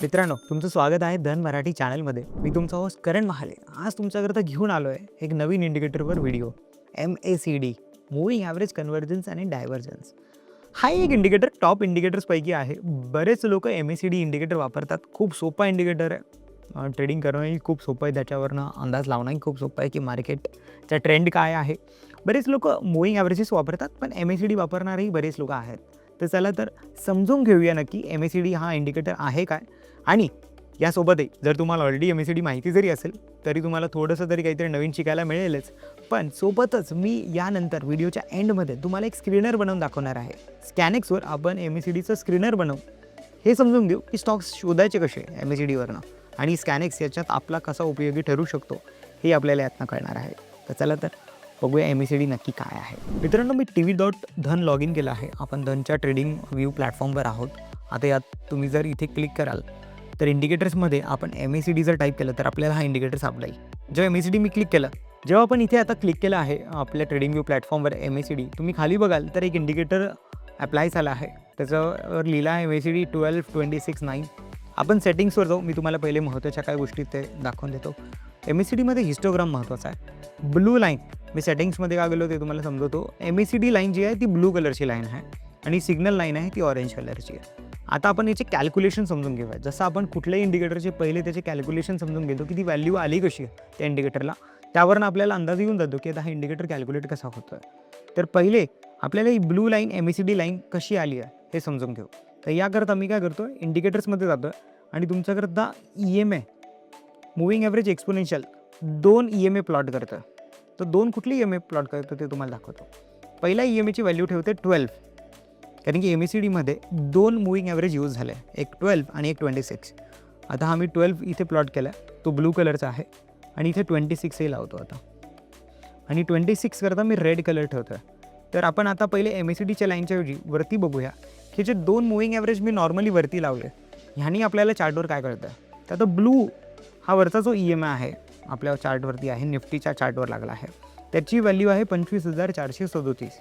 मित्रांनो, तुमचं स्वागत आहे धन मराठी चॅनलमध्ये. मी तुमचा होस्ट करण महाले. आज तुमच्याकरता घेऊन आलो आहे एक नवीन इंडिकेटरवर video. MACD, moving average convergence आणि डायव्हर्जन्स. हा एक इंडिकेटर टॉप इंडिकेटर्सपैकी आहे. बरेच लोक MACD इंडिकेटर वापरतात. खूप सोपा इंडिकेटर आहे. ट्रेडिंग करणंही खूप सोपं आहे. त्याच्यावरनं अंदाज लावणंही खूप सोपं आहे की मार्केटचा ट्रेंड काय आहे. बरेच लोक मूव्हिंग ॲव्हरेजेस वापरतात, पण MACD वापरणारेही बरेच लोक आहेत. तर चला तर समजून घेऊया नक्की MACD हा इंडिकेटर आहे काय. आणि यासोबतही जर तुम्हाला ऑलरेडी MACD माहिती जरी असेल तरी तुम्हाला थोडंसं तरी काहीतरी नवीन शिकायला मिळेलच. पण सोबतच मी यानंतर व्हिडिओच्या एंडमध्ये तुम्हाला एक स्क्रीनर बनवून दाखवणार आहे. स्कॅनेक्सवर आपण MACDचं स्क्रीनर बनवू. हे समजून घेऊ की स्टॉक्स शोधायचे कसे MACDवरनं आणि स्कॅनेक्स याच्यात आपला कसा उपयोगी ठरू शकतो हे आपल्याला यातनं कळणार आहे. तर चला तर बघूया MACD नक्की काय आहे. मित्रांनो, मी tv.dhan लॉग इन केलं आहे. आपण धनच्या ट्रेडिंग व्ह्यू प्लॅटफॉर्मवर आहोत. आता यात तुम्ही जर इथे क्लिक कराल तर इंडिकेटर्समध्ये आपण MACD जर टाईप केलं तर आपल्याला हा इंडिकेटर सापडेल. जेव्हा MACD मी क्लिक केलं, जेव्हा आपण इथे आता क्लिक केलं आहे आपल्या ट्रेडिंग व्यू प्लॅटफॉर्मवर MACD, तुम्ही खाली बघाल तर एक इंडिकेटर अप्लाय झाला आहे. त्याच्यावर लिहिलं आहे MACD 12-26-9. आपण सेटिंग्सवर जाऊ. मी तुम्हाला पहिले महत्त्वाच्या काय गोष्टी ते दाखवून देतो. MACDमध्ये हिस्टोग्राम महत्त्वाचा आहे. ब्लू लाईन, मी सेटिंग्समध्ये का गेलो ते तुम्हाला समजवतो. MACD लाईन जी आहे ती ब्लू कलरची लाईन आहे आणि सिग्नल लाईन आहे ती ऑरेंज कलरची आहे. आता आपण याचे कॅल्क्युलेशन समजून घेऊया. जसं आपण कुठल्याही इंडिकेटरचे पहिले त्याचे कॅल्क्युलेशन समजून घेतो की ती व्हॅल्यू आली कशी आहे त्या इंडिकेटरला, त्यावरनं आपल्याला अंदाज येऊन जातो की आता हा इंडिकेटर कॅल्क्युलेट कसा होतो आहे. तर पहिले आपल्याला ही ब्लू लाईन MACD लाईन कशी आली आहे हे समजून घेऊ. तर याकरता मी काय करतो, इंडिकेटर्समध्ये जातो आणि तुमच्याकरता EMA, moving average exponential, 2 EMA plot करतं. तर 2 कुठली EMA प्लॉट करतो ते तुम्हाला दाखवतो. पहिल्या EMAची व्हॅल्यू ठेवते 12, कारण की MACDमध्ये 2 मूव्हिंग ॲव्हरेज यूज झाले, एक 12 आणि एक 26. आता हा मी 12 इथे प्लॉट केला आहे, तो ब्लू कलरचा आहे आणि इथे 26ही लावतो आता. आणि 26 करता मी रेड कलर ठेवतो आहे. तर आपण आता पहिले MACDच्या लाईनच्या ऐवजी वरती बघूया की जे 2 मूव्हिंग ॲव्हरेज मी नॉर्मली वरती लावले, ह्यानी आपल्याला चार्टवर काय कळतं. तर आता ब्लू हा वरचा जो EMA आहे आपल्या चार्टवरती आहे, निफ्टीच्या चार्टवर लागला आहे, त्याची व्हॅल्यू आहे 25,437.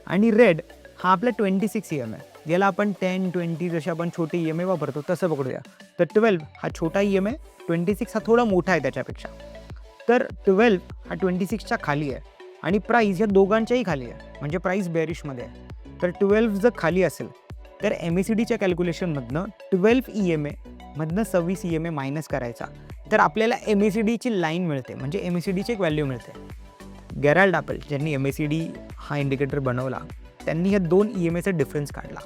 आणि रेड हा आपला 26 EMA, याला आपण 10, 20 जसे आपण छोटे EMA वापरतो तसं पकडूया. तर 12 हा छोटा EMA, 26 हा थोडा मोठा आहे त्याच्यापेक्षा. तर 12 हा 26च्या खाली आहे आणि प्राईस या दोघांच्याही खाली आहे, म्हणजे प्राईस बेरिशमध्ये आहे. तर 12 जर खाली असेल तर MACDच्या कॅल्क्युलेशनमधनं 12 EMA मधनं 26 EMA मायनस करायचा, तर आपल्याला MACDची लाईन मिळते, म्हणजे MACDची एक व्हॅल्यू मिळते. गेराल्ड ॲपल ज्यांनी MACD हा इंडिकेटर बनवला त्यांनी ह्या 2 EMAचा डिफरन्स काढला.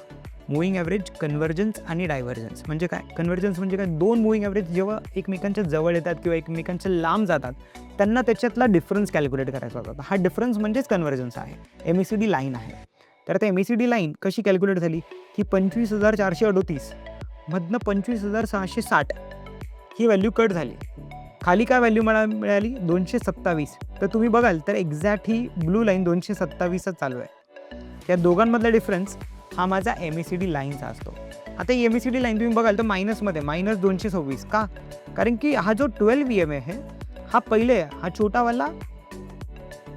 मूव्हिंग ॲव्हरेज कन्व्हर्जन्स आणि डायव्हर्जन्स म्हणजे काय. कन्व्हर्जन्स म्हणजे काय, 2 मूव्हिंग ॲव्हरेज जेव्हा एकमेकांच्या जवळ येतात किंवा एकमेकांच्या लांब जातात त्यांना त्याच्यातला डिफरन्स कॅल्क्युलेट करायचा होता. हा डिफरन्स म्हणजेच कन्व्हर्जन्स आहे, MACD लाईन आहे. तर आता MACD लाईन कशी कॅल्क्युलेट झाली की 25,438 मधनं 25,660 ही व्हॅल्यू कट झाली. खाली काय व्हॅल्यू मला मिळाली 227. तर तुम्ही बघाल तर एक्झॅक्ट ही ब्लू लाईन 227च चालू आहे. या दोघांमधला डिफरन्स हा माझा MACD लाईनचा असतो. आता ही MACD लाईन तुम्ही बघाल तर मायनसमध्ये -226 का, कारण की हा जो 12 EMA आहे हा पहिले हा छोटावाला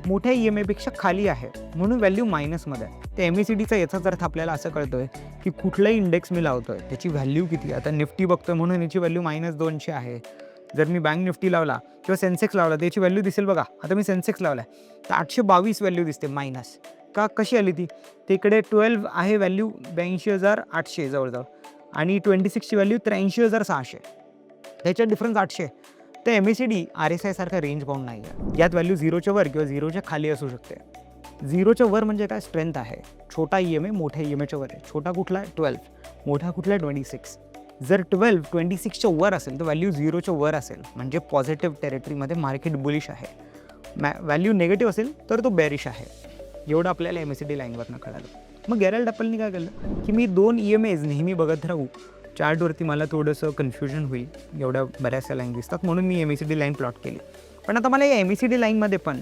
मोठ्या EMAपेक्षा खाली आहे, म्हणून व्हॅल्यू मायनसमध्ये आहे. तर MACDचा याचाच अर्थ आपल्याला असं कळतोय की कुठलाही इंडेक्स मी लावतोय त्याची व्हॅल्यू किती. आता निफ्टी बघतोय म्हणून याची व्हॅल्यू -200 आहे. जर मी बँक निफ्टी लावला किंवा सेन्सेक्स लावला तर याची व्हॅल्यू दिसेल बघा. आता मी सेन्सेक्स लावला आहे तर 822 व्हॅल्यू दिसते मायनस का. कशी आली ती, तिकडे 12 आहे व्हॅल्यू 82,800 जवळजवळ आणि 26ची व्हॅल्यू 83,600, त्याच्यात डिफरन्स 800. तर MACD RSI सारखा रेंज बाउंड नाही आहे. यात व्हॅल्यू 0च्या वर किंवा 0च्या खाली असू शकते. 0च्या वर म्हणजे काय, स्ट्रेंथ आहे. छोटा EMA मोठ्या EMAच्या वर आहे. छोटा कुठला आहे 12, मोठा कुठला आहे 26. जर 12 26च्या वर असेल तर व्हॅल्यू 0च्या वर असेल, म्हणजे पॉझिटिव्ह टेरिटरीमध्ये मार्केट बुलिश आहे. व्हॅल्यू नेगेटिव्ह असेल तर तो बेरिश आहे. एवढं आपल्याला MACD लाईनवरनं कळालं. मग गेराल्ड ॲपलनी काय केलं की मी 2 EMAs नेहमी बघत राहू, चार्टवरती मला थोडंसं कन्फ्युजन होईल, एवढ्या बऱ्याचशा लाईन दिसतात, म्हणून मी MACD लाईन प्लॉट केली. पण आता मला या MACD लाईनमध्ये पण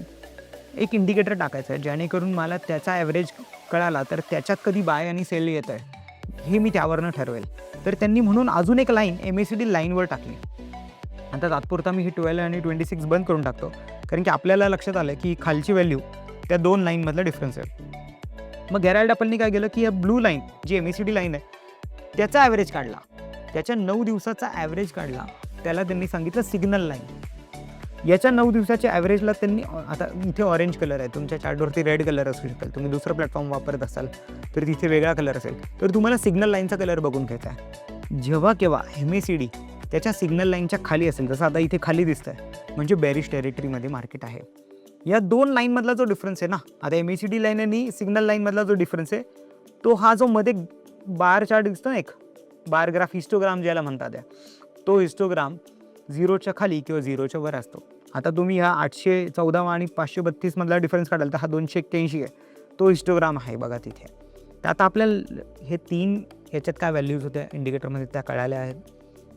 एक इंडिकेटर टाकायचं आहे, जेणेकरून मला त्याचा ॲव्हरेज कळाला तर त्याच्यात कधी बाय आणि सेल येत आहे हे मी त्यावरनं ठरवेल. तर त्यांनी म्हणून अजून एक लाईन MACD लाईनवर टाकली. आता तात्पुरता मी ही 12 आणि 26 बंद करून टाकतो, कारण की आपल्याला लक्षात आलं की खालची व्हॅल्यू त्या 2 लाईनमधला डिफरन्स आहे. मग गेराल्ड ॲपलनी काय केलं की या ब्लू लाईन जी MACD लाईन आहे त्याचा ॲव्हरेज काढला त्याच्या 9 दिवसाचा ॲव्हरेज काढला, त्याला त्यांनी सांगितलं सिग्नल लाईन. याच्या 9 दिवसाच्या ॲव्हरेजला त्यांनी, आता इथे ऑरेंज कलर आहे, तुमच्या चार्टवरती रेड कलर असू शकेल, तुम्ही दुसरं प्लॅटफॉर्म वापरत असाल तर तिथे वेगळा कलर असेल, तर तुम्हाला सिग्नल लाईनचा कलर बघून घ्यायचा आहे. जेव्हा केव्हा MACD त्याच्या सिग्नल लाईनच्या खाली असेल, जसं आता इथे खाली दिसतं आहे, म्हणजे बेरिश टेरिटरीमध्ये मार्केट आहे. या 2 लाईनमधला जो डिफरन्स आहे ना, आता MACD लाईन आणि सिग्नल लाईनमधला जो डिफरन्स आहे, तो हा जो मध्ये बार चार्ट दिसतो ना, एक बार ग्राफ हिस्टोग्राम ज्याला म्हणतात आहे, तो हिस्टोग्राम 0च्या खाली किंवा 0च्या वर असतो. आता तुम्ही हा 814 आणि 532 मधला डिफरन्स काढाल तर हा 281 आहे, तो हिस्टोग्राम आहे बघा तिथे. तर आता आपल्याला हे 3 ह्याच्यात काय व्हॅल्यूज होत्या इंडिकेटरमध्ये त्या कळाल्या आहेत.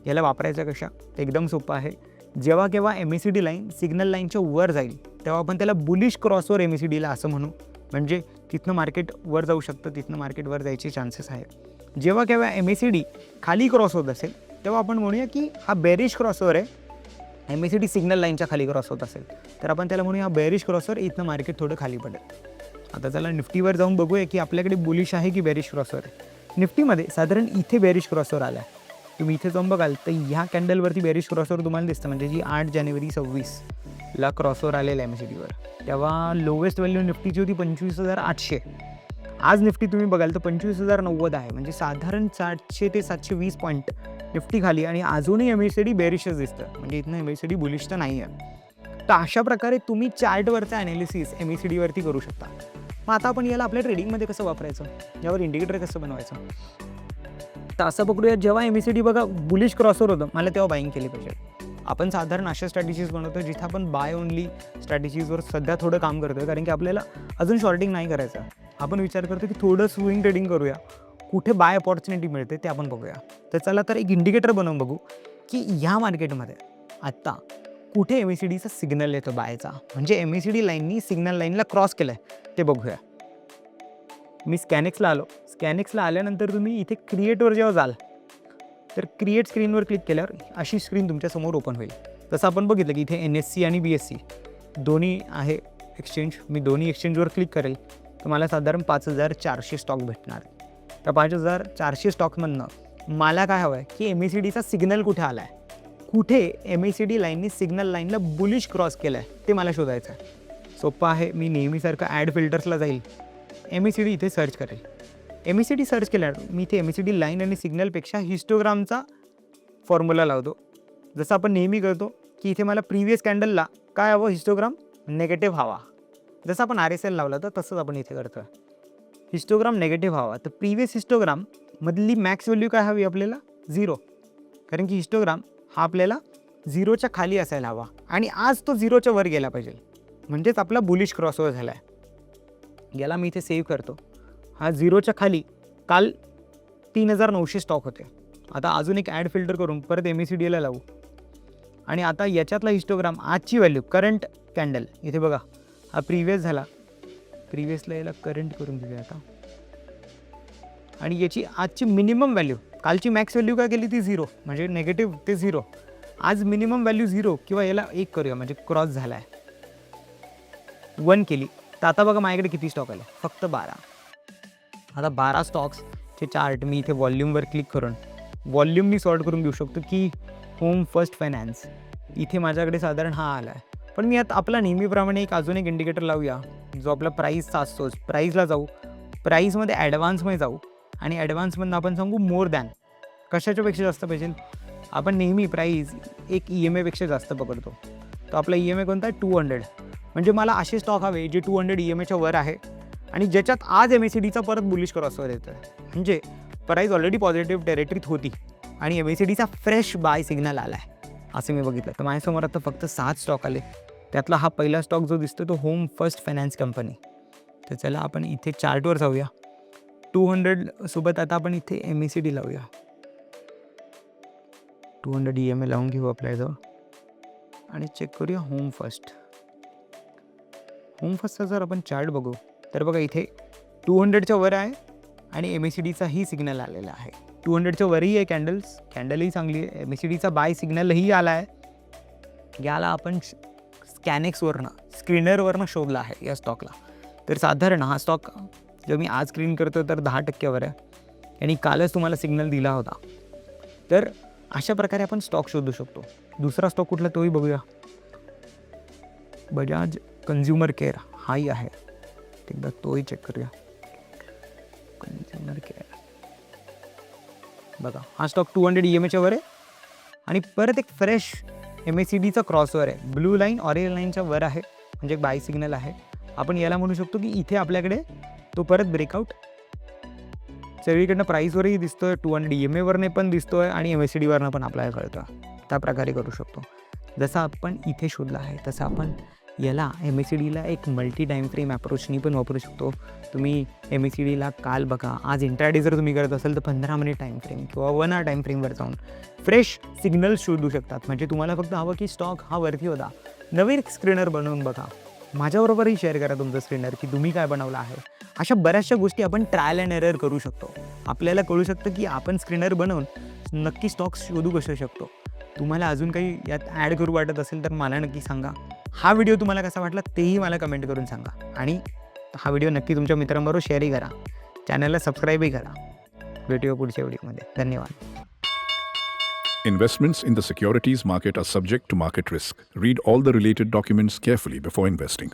याला वापरायचं कशा? एकदम सोपं आहे. जेव्हा केव्हा MACD लाईन सिग्नल लाईनच्या वर जाईल तेव्हा आपण त्याला बुलिश क्रॉसओव्हर MACDला असं म्हणू, म्हणजे तिथनं मार्केट वर जाऊ शकतं, तिथनं मार्केट वर जायचे चान्सेस आहेत. जेव्हा केव्हा MACD खाली क्रॉस होत असेल तेव्हा आपण म्हणूया की हा बेरिश क्रॉसओव्हर आहे. MACD सिग्नल लाईनच्या खाली क्रॉस होत असेल तर आपण त्याला म्हणूया बेरिश क्रॉसओव्हर, इथनं मार्केट थोडं खाली पडेल. आता त्याला निफ्टीवर जाऊन बघूया की आपल्याकडे बुलिश आहे की बेरिश क्रॉसओव्हर आहे. निफ्टीमध्ये साधारण इथे बेरिश क्रॉसओव्हर आला आहे. तुम्ही इथे जाऊन बघाल तर ह्या कॅन्डलवरती बेरिश क्रॉसओव्हर तुम्हाला दिसतं, म्हणजे जी 8 जानेवारी 26ला क्रॉसओव्हर आलेला आहे MACDवर. तेव्हा लोवेस्ट व्हॅल्यू निफ्टीची होती 25,800. आज निफ्टी तुम्ही बघाल तर 25,090 आहे, म्हणजे साधारण 700 ते 720 पॉईंट निफ्टी खाली, आणि अजूनही MACD बेरिशच दिसतं, म्हणजे इथनं MACD बुलिश तर नाही आहे. तर अशा प्रकारे तुम्ही चार्टवरचं ॲनालिसिस MACDवरती करू शकता. मग आता आपण याला आपल्या ट्रेडिंगमध्ये कसं वापरायचं, यावर इंडिकेटर कसं बनवायचं? तर असं पकडूया, जेव्हा MACD बघा बुलिश क्रॉसओव्हर होतं, मला तेव्हा बाईंग केली पाहिजे. आपण साधारण अशा स्ट्रॅटेजीज बनवतो जिथं आपण बाय ओनली स्ट्रॅटेजीजवर सध्या थोडं काम करतो, कारण की आपल्याला अजून शॉर्टिंग नाही करायचं. आपण विचार करतो की थोडं स्विंग ट्रेडिंग करूया, कुठे बाय अपॉर्च्युनिटी मिळते ते आपण बघूया. तर चला तर एक इंडिकेटर बनवून बघू की ह्या मार्केटमध्ये आत्ता कुठे MACDचा सिग्नल येतो बायचा, म्हणजे MACD लाईननी सिग्नल लाईनला क्रॉस केलं आहे ते बघूया. मी स्कॅनेक्सला आलो. स्कॅनेक्सला आल्यानंतर तुम्ही इथे क्रिएटवर जेव्हा जाल तर क्रिएट स्क्रीनवर क्लिक केल्यावर अशी स्क्रीन तुमच्यासमोर ओपन होईल. जसं आपण बघितलं की इथे NSE आणि BSE दोन्ही आहे एक्सचेंज. मी दोन्ही एक्सचेंजवर क्लिक करेल तर मला साधारण 5,400 स्टॉक भेटणार. त्या 5,400 स्टॉकमधनं मला काय हवं आहे की MACDचा सिग्नल कुठे आला आहे, कुठे MACD लाईननी सिग्नल लाईनला बुलिश क्रॉस केलं आहे ते मला शोधायचं आहे. सोपं आहे. मी नेहमीसारखं ॲड फिल्टर्सला जाईल, MACD इथे सर्च करेल. MACD सर्च केल्यावर मी इथे MACD लाईन आणि सिग्नलपेक्षा हिस्टोग्रामचा फॉर्म्युला लावतो. जसं आपण नेहमी करतो की इथे मला प्रिव्हियस कॅन्डलला काय हवं, हिस्टोग्राम नेगेटिव्ह हवा. जसं आपण RSL लावला तर तसंच आपण इथे करतो. हिस्टोग्राम नेगेटिव्ह हवा, तर प्रिव्हियस हिस्टोग्राममधली मॅक्स व्हॅल्यू काय हवी आपल्याला, 0. कारण की हिस्टोग्राम हा आपल्याला 0च्या खाली असायला हवा, आणि आज तो 0च्या वर गेला पाहिजे, म्हणजेच आपला बुलिश क्रॉसओव्हर झाला आहे. याला मी इथे सेव्ह करतो. हा 0च्या खाली काल 3,900 स्टॉक होते. आता अजून एक ॲड फिल्टर करून परत MACDला लावू, आणि आता याच्यातला हिस्टोग्राम आजची व्हॅल्यू करंट कॅन्डल इथे बघा, हा प्रिव्हियस झाला, प्रिव्हियसला याला करंट करून दिली आता, आणि याची आजची मिनिमम व्हॅल्यू, कालची मॅक्स व्हॅल्यू काय केली ती 0, म्हणजे नेगेटिव्ह ते 0. आज मिनिमम व्हॅल्यू 0 किंवा याला 1 करूया, म्हणजे क्रॉस झाला आहे, 1 केली. तर आता बघा माझ्याकडे किती स्टॉक आले, फक्त 12. आता 12 स्टॉक्सचे चार्ट मी इथे वॉल्यूमवर क्लिक करून वॉल्यूमनी सॉर्ट करून घेऊ शकतो की होम फर्स्ट फायनान्स इथे माझ्याकडे साधारण हा आला आहे. पण मी आता आपला नेहमीप्रमाणे अजून एक इंडिकेटर लावूया जो आपला प्राईसचा असतोच. प्राईसला जाऊ, प्राईसमध्ये ॲडव्हान्समध्ये जाऊ, आणि ॲडव्हान्समधून आपण सांगू मोर दॅन. कशाच्यापेक्षा जास्त पाहिजे, आपण नेहमी प्राईस एक EMA पेक्षा जास्त पकडतो. तो आपला EMA कोणता आहे, 200. म्हणजे मला असे स्टॉक हवे जे 200 EMAच्या वर आहे आणि ज्याच्यात आज MACDचा परत बुलिश क्रॉसओव्हर येतो आहे, म्हणजे प्राईस ऑलरेडी पॉझिटिव्ह टेरिटरीत होती आणि MACDचा फ्रेश बाय सिग्नल आला आहे असं मी बघितलं. तर माझ्यासमोर आता फक्त 7 स्टॉक आले. त्यातला हा पहिला स्टॉक जो दिसतो तो होम फर्स्ट फायनान्स कंपनी. तर चला आपण इथे चार्टवर जाऊया. 200 सोबत आता आपण इथे MACD लावूया. 200 EMA लावून घेऊ आपल्याजवळ आणि चेक करूया होम फर्स्ट. होम फर्स्टचा जर आपण चार्ट बघू तर बघा इथे 200च्या वर आहे आणि MACDचाही सिग्नल आलेला आहे. 200च्या वरही आहे कॅन्डलही चांगली आहे. MACDचा बाय सिग्नलही आला आहे. याला आपण स्कॅनेक्सवरनं स्क्रीनरवरनं शोधला आहे या स्टॉकला. तर साधारण हा स्टॉक जो मी आज स्क्रीन करतो तर 10% आहे आणि कालच तुम्हाला सिग्नल दिला होता. तर अशा प्रकारे आपण स्टॉक शोधू शकतो. दुसरा स्टॉक कुठला तोही बघूया. बजाज कन्झ्युमर केअर हाही आहे, एकदा तोही चेक करूया. कन्झ्युमर केअर बघा, हा स्टॉक 200 EMAच्या वर आहे आणि परत एक फ्रेश MACDचा क्रॉसवर आहे. ब्लू लाईन ऑरेंज लाईनच्या वर आहे, म्हणजे एक बाय सिग्नल आहे. आपण याला म्हणू शकतो की इथे आपल्याकडे तो परत ब्रेकआउट सगळीकडनं प्राईसवरही दिसतोय, 200 EMAवरने पण दिसतोय आणि MACDवरनं पण आपल्याला कळतं. त्या प्रकारे करू शकतो. जसं आपण इथे शोधलं आहे तसं आपण याला MACDला एक मल्टी टाईम फ्रेम अप्रोचनी पण वापरू शकतो. तुम्ही MACDला काल बघा, आज इंट्राडे जर तुम्ही करत असाल तर 15 मिनिट टाईम फ्रेम किंवा 1 hour टाईम फ्रेमवर जाऊन फ्रेश सिग्नल शोधू शकतात. म्हणजे तुम्हाला फक्त हवं की स्टॉक हा वरती होता, नवीन स्क्रीनर बनवून बघा. माझ्याबरोबरही शेअर करा तुमचं स्क्रीनर की तुम्ही काय बनवलं आहे. अशा बऱ्याचशा गोष्टी आपण ट्रायल अँड एरर करू शकतो. आपल्याला कळू शकतं की आपण स्क्रीनर बनवून नक्की स्टॉक्स शोधू कसे शकतो. तुम्हाला अजून काही यात ॲड करू वाटत असेल तर मला नक्की सांगा. हा व्हिडिओ तुम्हाला कसा वाटला तेही मला कमेंट करून सांगा आणि हा व्हिडिओ नक्की तुमच्या मित्रांबरोबर शेअरही करा. चॅनलला सबस्क्राईबही करा. भेटूया पुढच्या व्हिडिओमध्ये. धन्यवाद. Investments in the securities market are subject to market risk. Read all the related documents carefully before investing.